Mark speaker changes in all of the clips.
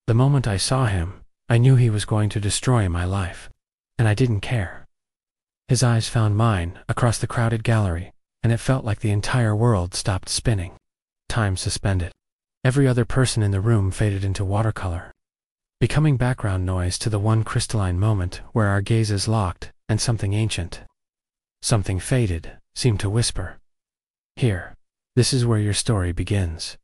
Speaker 1: The moment I saw him, I knew he was going to destroy my life. And I didn't care. His eyes found mine across the crowded gallery, and it felt like the entire world stopped spinning. Time suspended. Every other person in the room faded into watercolor, becoming background noise to the one crystalline moment where our gazes locked and something ancient, something faded, seemed to whisper, "Here, this is where your story begins.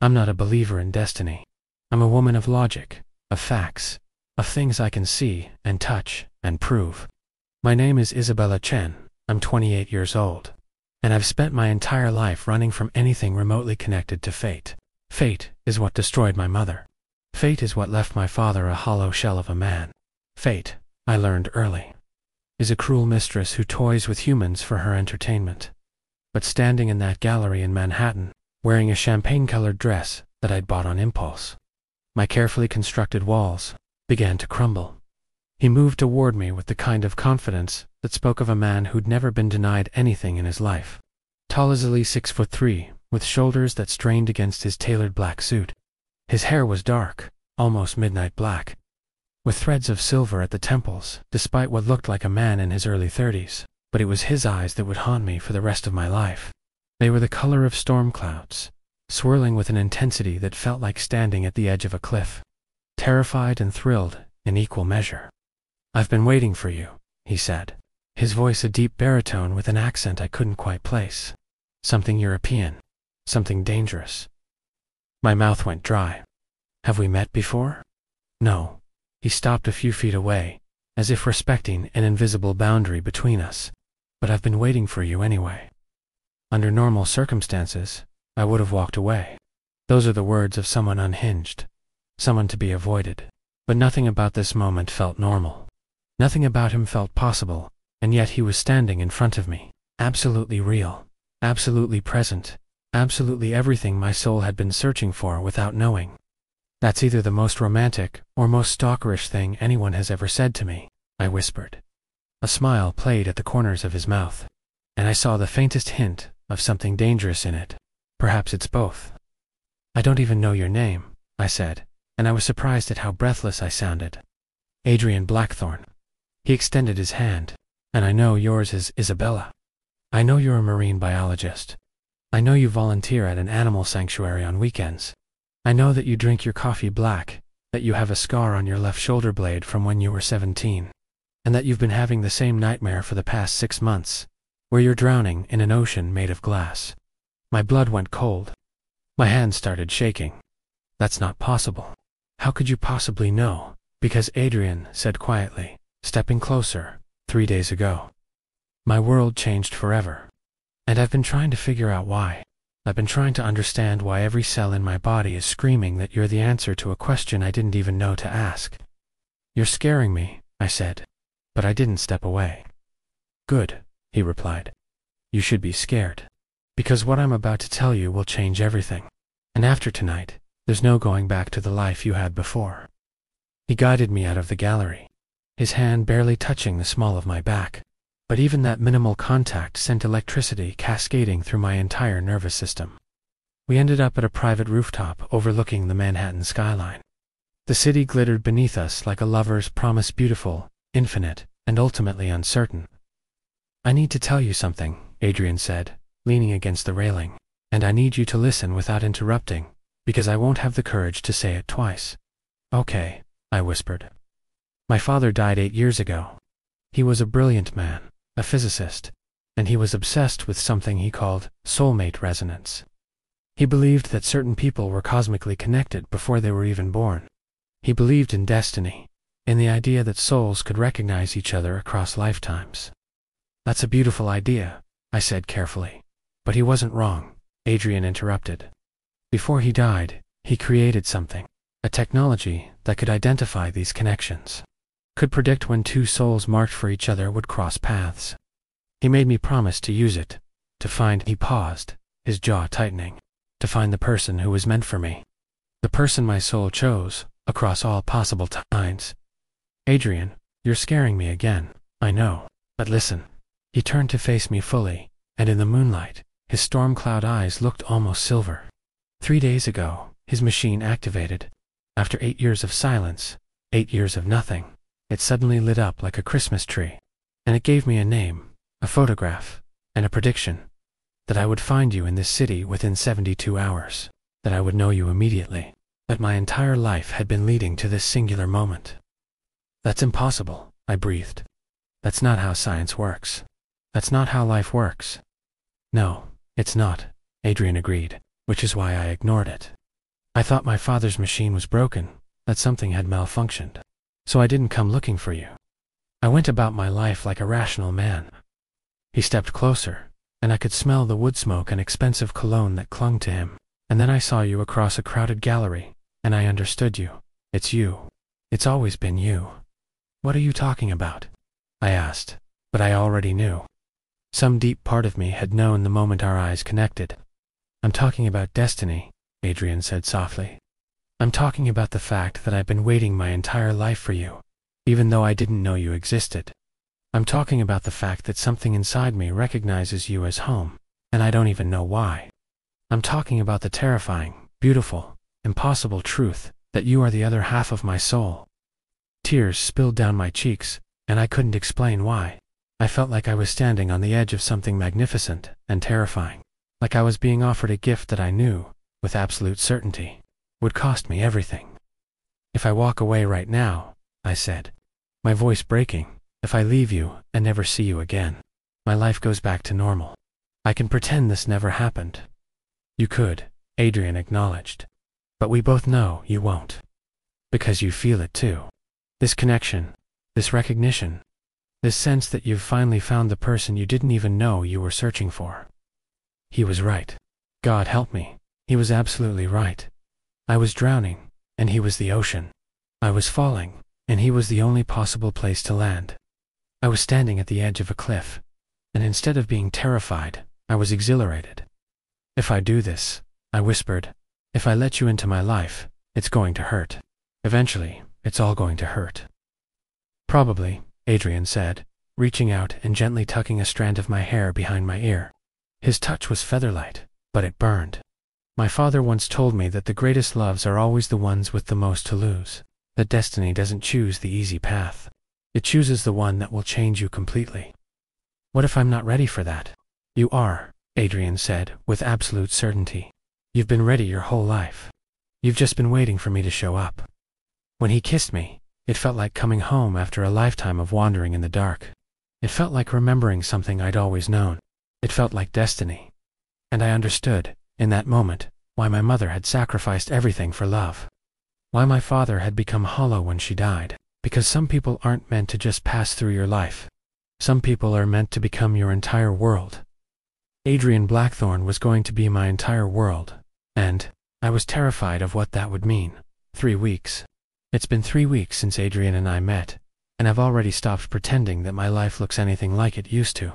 Speaker 1: I'm not a believer in destiny. I'm a woman of logic, of facts, of things I can see and touch and prove. My name is Isabella Chen. I'm 28 years old, and I've spent my entire life running from anything remotely connected to fate. Fate is what destroyed my mother. Fate is what left my father a hollow shell of a man. Fate, I learned early, is a cruel mistress who toys with humans for her entertainment." But standing in that gallery in Manhattan, wearing a champagne-colored dress that I'd bought on impulse, my carefully constructed walls began to crumble. He moved toward me with the kind of confidence that spoke of a man who'd never been denied anything in his life. Tall as easily 6'3", with shoulders that strained against his tailored black suit. His hair was dark, almost midnight black, with threads of silver at the temples, despite what looked like a man in his early 30s. But it was his eyes that would haunt me for the rest of my life. They were the color of storm clouds, swirling with an intensity that felt like standing at the edge of a cliff, terrified and thrilled in equal measure. "I've been waiting for you," he said, his voice a deep baritone with an accent I couldn't quite place. Something European, something dangerous. My mouth went dry. "Have we met before?" "No." He stopped a few feet away, as if respecting an invisible boundary between us. "But I've been waiting for you anyway." Under normal circumstances, I would have walked away. Those are the words of someone unhinged, someone to be avoided. But nothing about this moment felt normal. Nothing about him felt possible, and yet he was standing in front of me, absolutely real, absolutely present, absolutely everything my soul had been searching for without knowing. "That's either the most romantic or most stalkerish thing anyone has ever said to me," I whispered. A smile played at the corners of his mouth, and I saw the faintest hint of something dangerous in it. "Perhaps it's both." "I don't even know your name," I said, and I was surprised at how breathless I sounded. "Adrian Blackthorne." He extended his hand. "And I know yours is Isabella. I know you're a marine biologist. I know you volunteer at an animal sanctuary on weekends. I know that you drink your coffee black, that you have a scar on your left shoulder blade from when you were 17, and that you've been having the same nightmare for the past 6 months, where you're drowning in an ocean made of glass." My blood went cold. My hands started shaking. "That's not possible. How could you possibly know?" "Because Adrian said quietly, stepping closer, 3 days ago. My world changed forever. And I've been trying to figure out why. I've been trying to understand why every cell in my body is screaming that you're the answer to a question I didn't even know to ask." "You're scaring me," I said, but I didn't step away. "Good," he replied. "You should be scared. Because what I'm about to tell you will change everything. And after tonight, there's no going back to the life you had before." He guided me out of the gallery, his hand barely touching the small of my back. But even that minimal contact sent electricity cascading through my entire nervous system. We ended up at a private rooftop overlooking the Manhattan skyline. The city glittered beneath us like a lover's promise, beautiful, infinite, and ultimately uncertain. "I need to tell you something," Adrian said, leaning against the railing, "and I need you to listen without interrupting, because I won't have the courage to say it twice." "Okay," I whispered. "My father died 8 years ago. He was a brilliant man, a physicist, and he was obsessed with something he called soulmate resonance. He believed that certain people were cosmically connected before they were even born. He believed in destiny, in the idea that souls could recognize each other across lifetimes." "That's a beautiful idea," I said carefully. "But he wasn't wrong," Adrian interrupted. "Before he died, he created something, a technology that could identify these connections, could predict when two souls marked for each other would cross paths. He made me promise to use it, to find—" He paused, his jaw tightening. "To find the person who was meant for me. The person my soul chose, across all possible times." "Adrian, you're scaring me again, I know, but listen." He turned to face me fully, and in the moonlight, his storm cloud eyes looked almost silver. 3 days ago, his machine activated. After 8 years of silence, 8 years of nothing, it suddenly lit up like a Christmas tree. And it gave me a name, a photograph, and a prediction. That I would find you in this city within 72 hours. That I would know you immediately. That my entire life had been leading to this singular moment. That's impossible, I breathed. That's not how science works. That's not how life works. No, it's not, Adrian agreed, which is why I ignored it. I thought my father's machine was broken, that something had malfunctioned. So I didn't come looking for you. I went about my life like a rational man. He stepped closer, and I could smell the wood smoke and expensive cologne that clung to him. And then I saw you across a crowded gallery, and I understood you. It's you. It's always been you. What are you talking about? I asked, but I already knew. Some deep part of me had known the moment our eyes connected. I'm talking about destiny, Adrian said softly. I'm talking about the fact that I've been waiting my entire life for you, even though I didn't know you existed. I'm talking about the fact that something inside me recognizes you as home, and I don't even know why. I'm talking about the terrifying, beautiful, impossible truth that you are the other half of my soul. Tears spilled down my cheeks, and I couldn't explain why. I felt like I was standing on the edge of something magnificent and terrifying, like I was being offered a gift that I knew, with absolute certainty, would cost me everything. If I walk away right now, I said, my voice breaking, if I leave you and never see you again, my life goes back to normal. I can pretend this never happened. You could, Adrian acknowledged. But we both know you won't. Because you feel it too. This connection, this recognition, this sense that you've finally found the person you didn't even know you were searching for. He was right. God help me. He was absolutely right. I was drowning, and he was the ocean. I was falling, and he was the only possible place to land. I was standing at the edge of a cliff, and instead of being terrified, I was exhilarated. If I do this, I whispered, if I let you into my life, it's going to hurt. Eventually, it's all going to hurt. Probably, Adrian said, reaching out and gently tucking a strand of my hair behind my ear. His touch was featherlight, but it burned. My father once told me that the greatest loves are always the ones with the most to lose, that destiny doesn't choose the easy path. It chooses the one that will change you completely. What if I'm not ready for that? You are, Adrian said, with absolute certainty. You've been ready your whole life. You've just been waiting for me to show up. When he kissed me, it felt like coming home after a lifetime of wandering in the dark. It felt like remembering something I'd always known. It felt like destiny. And I understood, in that moment, why my mother had sacrificed everything for love. Why my father had become hollow when she died. Because some people aren't meant to just pass through your life. Some people are meant to become your entire world. Adrian Blackthorne was going to be my entire world, and I was terrified of what that would mean. 3 weeks. It's been 3 weeks since Adrian and I met, and I've already stopped pretending that my life looks anything like it used to.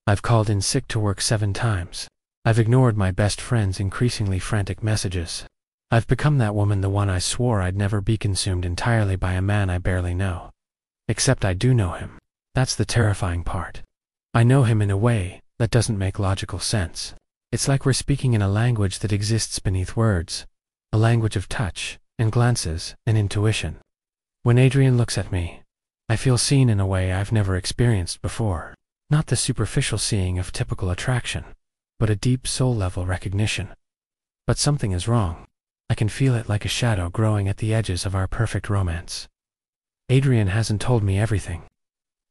Speaker 1: I've called in sick to work 7 times. I've ignored my best friend's increasingly frantic messages. I've become that woman, the one I swore I'd never be consumed entirely by a man I barely know. Except I do know him. That's the terrifying part. I know him in a way that doesn't make logical sense. It's like we're speaking in a language that exists beneath words, a language of touch, and glances, and intuition. When Adrian looks at me, I feel seen in a way I've never experienced before. Not the superficial seeing of typical attraction, but a deep soul-level recognition. But something is wrong. I can feel it like a shadow growing at the edges of our perfect romance. Adrian hasn't told me everything.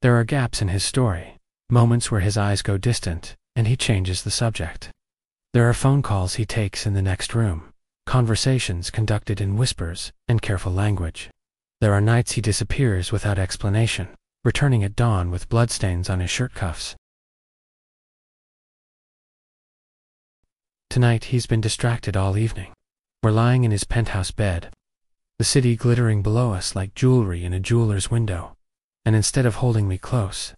Speaker 1: There are gaps in his story, moments where his eyes go distant, and he changes the subject. There are phone calls he takes in the next room, conversations conducted in whispers and careful language. There are nights he disappears without explanation, returning at dawn with bloodstains on his shirt cuffs. Tonight he's been distracted all evening. We're lying in his penthouse bed, the city glittering below us like jewelry in a jeweler's window, and instead of holding me close,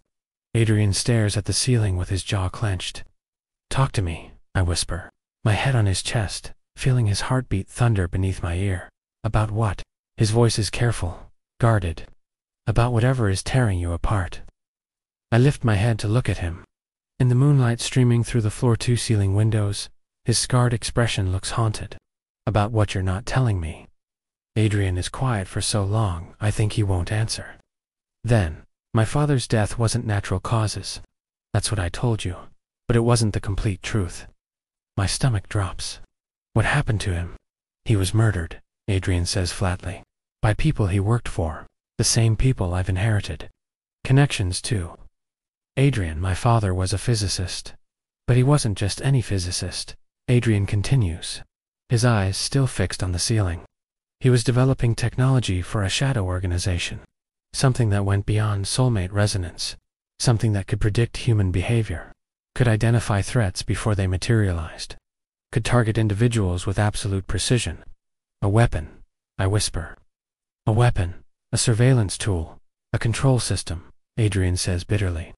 Speaker 1: Adrian stares at the ceiling with his jaw clenched. Talk to me, I whisper, my head on his chest, feeling his heartbeat thunder beneath my ear. About what? His voice is careful, guarded. About whatever is tearing you apart. I lift my head to look at him. In the moonlight streaming through the floor-to-ceiling windows, his scarred expression looks haunted. About what you're not telling me. Adrian is quiet for so long, I think he won't answer. Then, my father's death wasn't natural causes. That's what I told you. But it wasn't the complete truth. My stomach drops. What happened to him? He was murdered, Adrian says flatly. By people he worked for. The same people I've inherited. Connections too. Adrian, my father, was a physicist. But he wasn't just any physicist. Adrian continues, his eyes still fixed on the ceiling. He was developing technology for a shadow organization. Something that went beyond soulmate resonance. Something that could predict human behavior. Could identify threats before they materialized. Could target individuals with absolute precision. A weapon, I whisper. A weapon, a surveillance tool, a control system, Adrian says bitterly.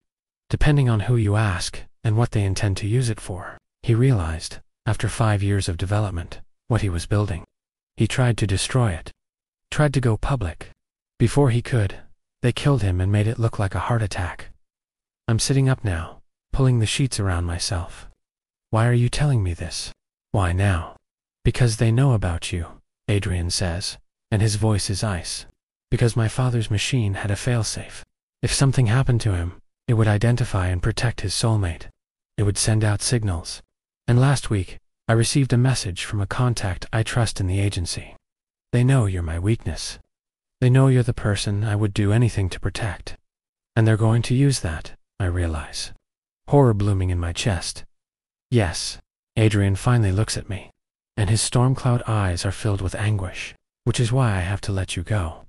Speaker 1: Depending on who you ask and what they intend to use it for, he realized, after 5 years of development, what he was building. He tried to destroy it. Tried to go public. Before he could, they killed him and made it look like a heart attack. I'm sitting up now, pulling the sheets around myself. Why are you telling me this? Why now? Because they know about you, Adrian says, and his voice is ice. Because my father's machine had a failsafe. If something happened to him, it would identify and protect his soulmate. It would send out signals. And last week, I received a message from a contact I trust in the agency. They know you're my weakness. They know you're the person I would do anything to protect. And they're going to use that, I realize. Horror blooming in my chest. Yes, Adrian finally looks at me, and his storm cloud eyes are filled with anguish, which is why I have to let you go.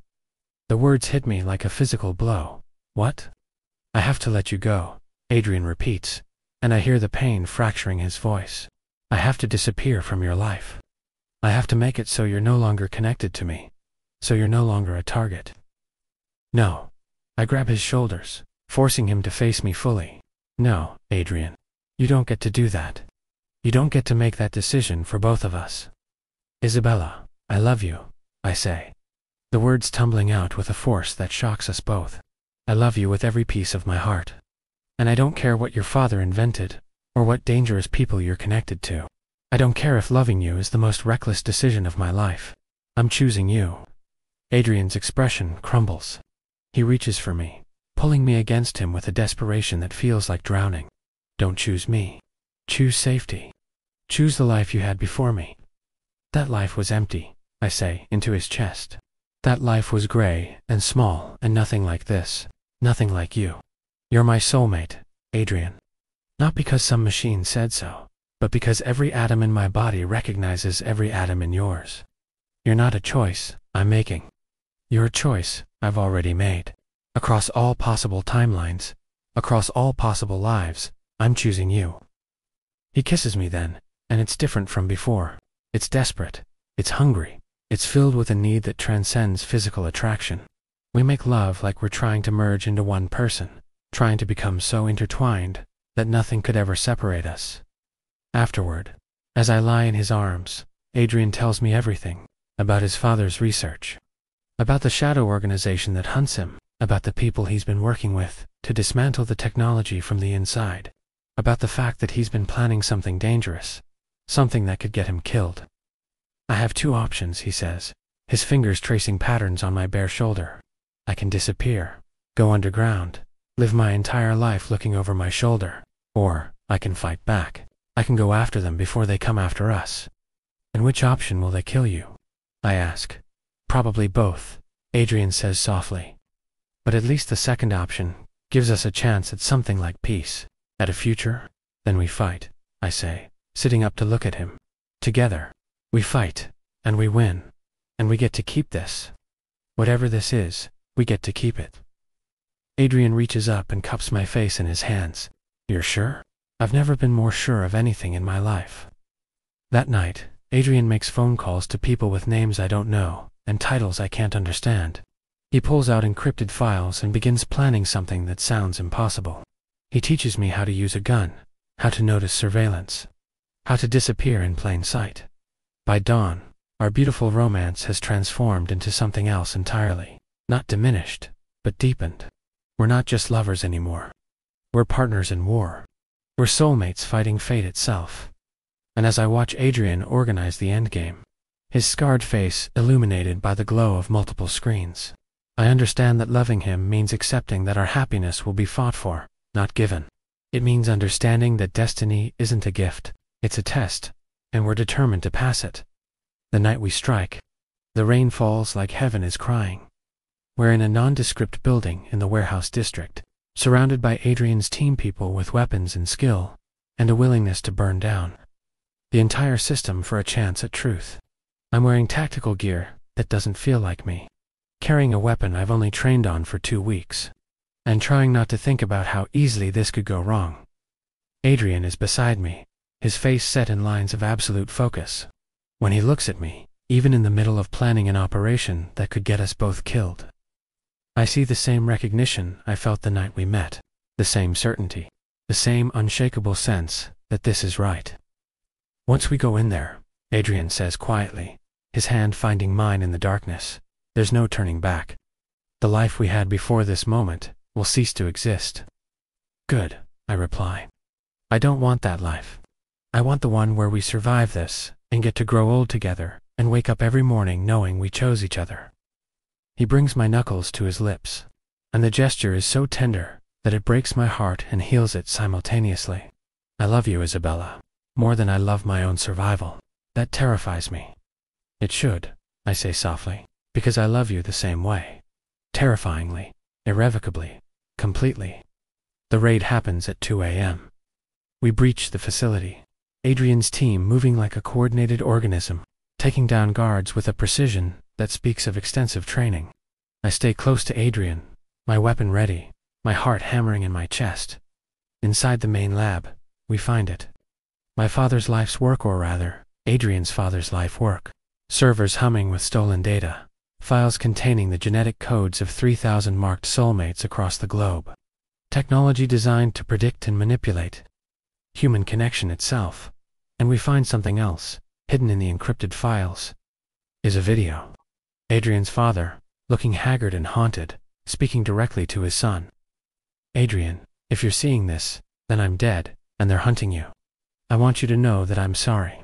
Speaker 1: The words hit me like a physical blow. What? I have to let you go, Adrian repeats, and I hear the pain fracturing his voice. I have to disappear from your life. I have to make it so you're no longer connected to me, so you're no longer a target. No. I grab his shoulders, forcing him to face me fully. No, Adrian. You don't get to do that. You don't get to make that decision for both of us. Isabella, I love you, I say. The words tumbling out with a force that shocks us both. I love you with every piece of my heart. And I don't care what your father invented, or what dangerous people you're connected to. I don't care if loving you is the most reckless decision of my life. I'm choosing you. Adrian's expression crumbles. He reaches for me, pulling me against him with a desperation that feels like drowning. Don't choose me. Choose safety. Choose the life you had before me. That life was empty, I say, into his chest. That life was gray and small and nothing like this. Nothing like you. You're my soulmate, Adrian. Not because some machine said so, but because every atom in my body recognizes every atom in yours. You're not a choice I'm making. You're a choice I've already made. Across all possible timelines, across all possible lives, I'm choosing you. He kisses me then, and it's different from before. It's desperate. It's hungry. It's filled with a need that transcends physical attraction. We make love like we're trying to merge into one person, trying to become so intertwined that nothing could ever separate us. Afterward, as I lie in his arms, Adrian tells me everything about his father's research, about the shadow organization that hunts him, about the people he's been working with to dismantle the technology from the inside, about the fact that he's been planning something dangerous, something that could get him killed. I have 2 options, he says, his fingers tracing patterns on my bare shoulder. I can disappear, go underground, live my entire life looking over my shoulder, or I can fight back. I can go after them before they come after us. And which option will they kill you? I ask. Probably both, Adrian says softly. But at least the second option gives us a chance at something like peace, at a future. Then we fight, I say, sitting up to look at him. Together. We fight, and we win, and we get to keep this. Whatever this is, we get to keep it. Adrian reaches up and cups my face in his hands. You're sure? I've never been more sure of anything in my life. That night, Adrian makes phone calls to people with names I don't know, and titles I can't understand. He pulls out encrypted files and begins planning something that sounds impossible. He teaches me how to use a gun, how to notice surveillance, how to disappear in plain sight. By dawn, our beautiful romance has transformed into something else entirely. Not diminished, but deepened. We're not just lovers anymore. We're partners in war. We're soulmates fighting fate itself. And as I watch Adrian organize the endgame, his scarred face illuminated by the glow of multiple screens. I understand that loving him means accepting that our happiness will be fought for, not given. It means understanding that destiny isn't a gift, it's a test, and we're determined to pass it. The night we strike, the rain falls like heaven is crying. We're in a nondescript building in the warehouse district, surrounded by Adrian's team people with weapons and skill, and a willingness to burn down the entire system for a chance at truth. I'm wearing tactical gear that doesn't feel like me, carrying a weapon I've only trained on for 2 weeks, and trying not to think about how easily this could go wrong. Adrian is beside me, his face set in lines of absolute focus. When he looks at me, even in the middle of planning an operation that could get us both killed, I see the same recognition I felt the night we met, the same certainty, the same unshakable sense that this is right. Once we go in there, Adrian says quietly, his hand finding mine in the darkness, there's no turning back. The life we had before this moment will cease to exist. Good, I reply. I don't want that life. I want the one where we survive this and get to grow old together and wake up every morning knowing we chose each other. He brings my knuckles to his lips, and the gesture is so tender that it breaks my heart and heals it simultaneously. I love you, Isabella, more than I love my own survival. That terrifies me. It should, I say softly, because I love you the same way. Terrifyingly, irrevocably, completely. The raid happens at 2 a.m. We breach the facility, Adrian's team moving like a coordinated organism, taking down guards with a precision that speaks of extensive training. I stay close to Adrian, my weapon ready, my heart hammering in my chest. Inside the main lab, we find it. My father's life's work, or rather, Adrian's father's life work. Servers humming with stolen data, files containing the genetic codes of 3,000 marked soulmates across the globe. Technology designed to predict and manipulate human connection itself. And we find something else, hidden in the encrypted files, is a video. Adrian's father, looking haggard and haunted, speaking directly to his son. Adrian, if you're seeing this, then I'm dead, and they're hunting you. I want you to know that I'm sorry.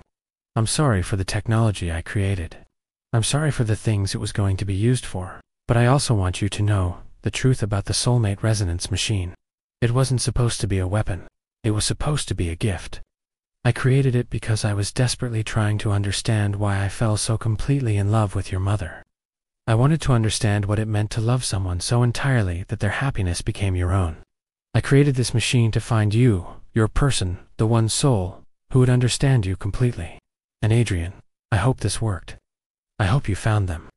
Speaker 1: I'm sorry for the technology I created. I'm sorry for the things it was going to be used for. But I also want you to know the truth about the Soulmate resonance machine. It wasn't supposed to be a weapon. It was supposed to be a gift. I created it because I was desperately trying to understand why I fell so completely in love with your mother. I wanted to understand what it meant to love someone so entirely that their happiness became your own. I created this machine to find you, your person, the one soul, who would understand you completely. And Adrian, I hope this worked. I hope you found them.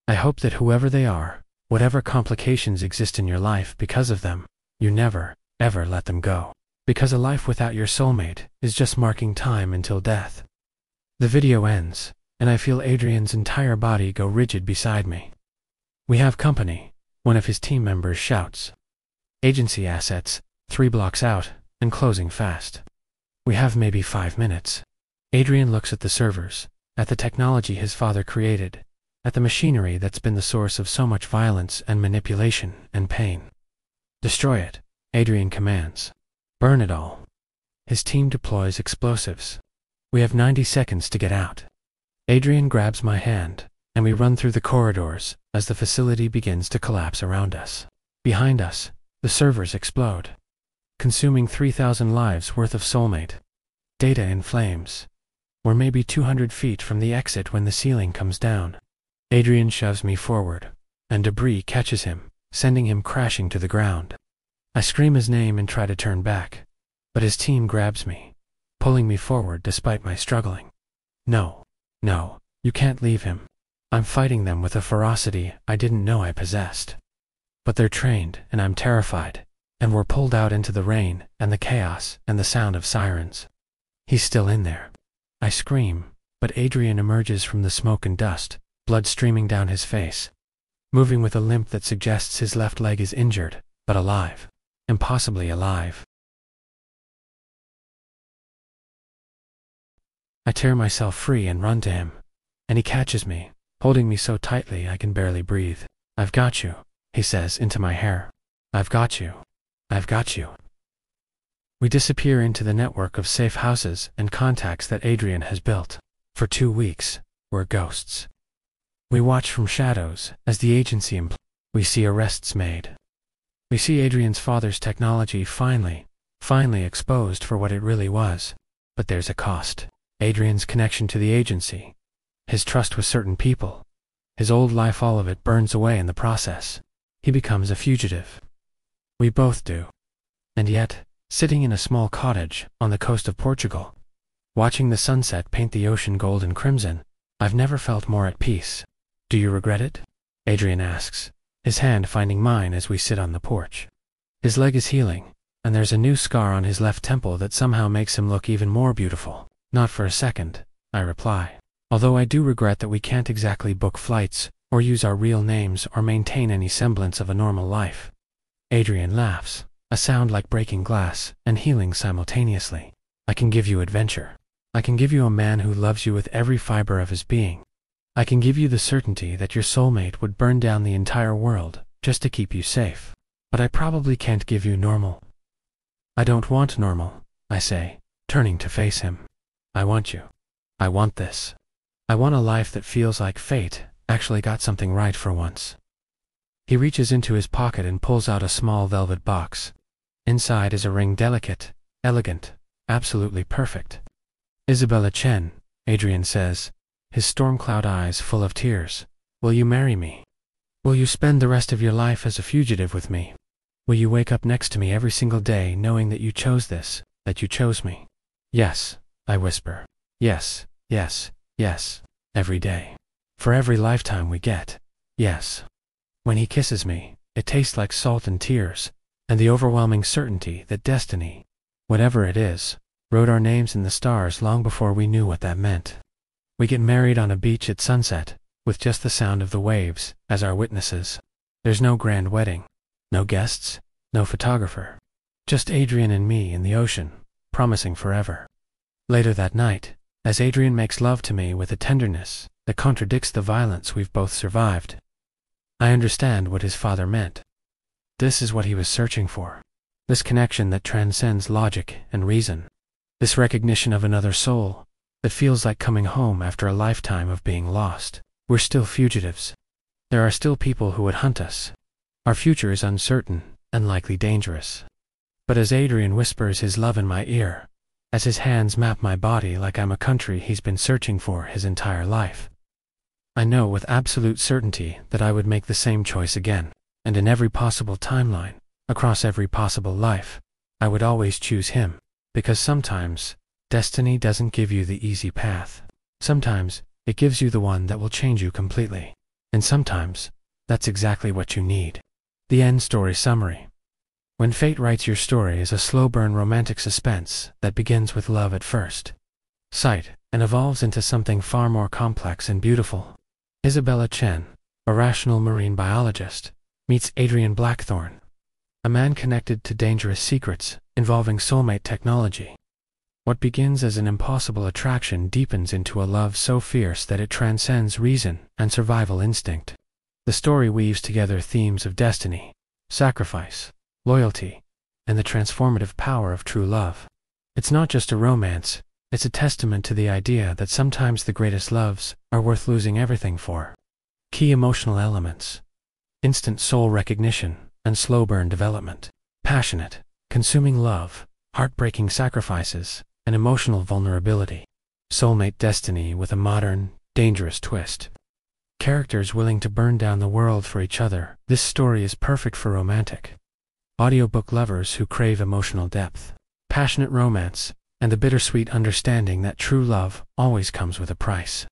Speaker 1: I hope that whoever they are, whatever complications exist in your life because of them, you never, ever let them go. Because a life without your soulmate is just marking time until death. The video ends, and I feel Adrian's entire body go rigid beside me. We have company, one of his team members shouts. Agency assets, 3 blocks out, and closing fast. We have maybe 5 minutes. Adrian looks at the servers, at the technology his father created, at the machinery that's been the source of so much violence and manipulation and pain. Destroy it, Adrian commands. Burn it all. His team deploys explosives. We have 90 seconds to get out. Adrian grabs my hand, and we run through the corridors as the facility begins to collapse around us. Behind us, the servers explode, consuming 3,000 lives worth of soulmate. Data in flames. We're maybe 200 feet from the exit when the ceiling comes down. Adrian shoves me forward, and debris catches him, sending him crashing to the ground. I scream his name and try to turn back, but his team grabs me, pulling me forward despite my struggling. No, you can't leave him. I'm fighting them with a ferocity I didn't know I possessed. But they're trained, and I'm terrified, and we're pulled out into the rain and the chaos and the sound of sirens. He's still in there. I scream, but Adrian emerges from the smoke and dust, blood streaming down his face, moving with a limp that suggests his left leg is injured, but alive. Impossibly alive. I tear myself free and run to him, and he catches me, holding me so tightly I can barely breathe. I've got you, he says into my hair. I've got you. I've got you. We disappear into the network of safe houses and contacts that Adrian has built. For 2 weeks, we're ghosts. We watch from shadows as the agency implies. We see arrests made. We see Adrian's father's technology finally exposed for what it really was. But there's a cost. Adrian's connection to the agency, his trust with certain people, his old life, all of it burns away in the process. He becomes a fugitive. We both do. And yet, sitting in a small cottage on the coast of Portugal, watching the sunset paint the ocean gold and crimson, I've never felt more at peace. Do you regret it? Adrian asks, his hand finding mine as we sit on the porch. His leg is healing, and there's a new scar on his left temple that somehow makes him look even more beautiful. Not for a second, I reply. Although I do regret that we can't exactly book flights, or use our real names, or maintain any semblance of a normal life. Adrian laughs, a sound like breaking glass and healing simultaneously. I can give you adventure. I can give you a man who loves you with every fiber of his being. I can give you the certainty that your soulmate would burn down the entire world just to keep you safe. But I probably can't give you normal. I don't want normal, I say, turning to face him. I want you. I want this. I want a life that feels like fate actually got something right for once. He reaches into his pocket and pulls out a small velvet box. Inside is a ring, delicate, elegant, absolutely perfect. Isabella Chen, Adrian says, his storm cloud eyes full of tears. Will you marry me? Will you spend the rest of your life as a fugitive with me? Will you wake up next to me every single day knowing that you chose this, that you chose me? Yes, I whisper. Yes, yes, yes, every day. For every lifetime we get, yes. When he kisses me, it tastes like salt and tears, and the overwhelming certainty that destiny, whatever it is, wrote our names in the stars long before we knew what that meant. We get married on a beach at sunset, with just the sound of the waves as our witnesses. There's no grand wedding, no guests, no photographer. Just Adrian and me in the ocean, promising forever. Later that night, as Adrian makes love to me with a tenderness that contradicts the violence we've both survived, I understand what his father meant. This is what he was searching for. This connection that transcends logic and reason. This recognition of another soul that feels like coming home after a lifetime of being lost. We're still fugitives. There are still people who would hunt us. Our future is uncertain and likely dangerous. But as Adrian whispers his love in my ear, as his hands map my body like I'm a country he's been searching for his entire life, I know with absolute certainty that I would make the same choice again, and in every possible timeline, across every possible life, I would always choose him, because sometimes, destiny doesn't give you the easy path. Sometimes, it gives you the one that will change you completely. And sometimes, that's exactly what you need. The end story summary. When fate writes your story is a slow-burn romantic suspense that begins with love at first sight and evolves into something far more complex and beautiful. Isabella Chen, a rational marine biologist, meets Adrian Blackthorne, a man connected to dangerous secrets involving soulmate technology. What begins as an impossible attraction deepens into a love so fierce that it transcends reason and survival instinct. The story weaves together themes of destiny, sacrifice, loyalty, and the transformative power of true love. It's not just a romance, it's a testament to the idea that sometimes the greatest loves are worth losing everything for. Key emotional elements: instant soul recognition and slow burn development, passionate, consuming love, heartbreaking sacrifices, and emotional vulnerability. Soulmate destiny with a modern, dangerous twist. Characters willing to burn down the world for each other. This story is perfect for romantic audiobook lovers who crave emotional depth, passionate romance, and the bittersweet understanding that true love always comes with a price.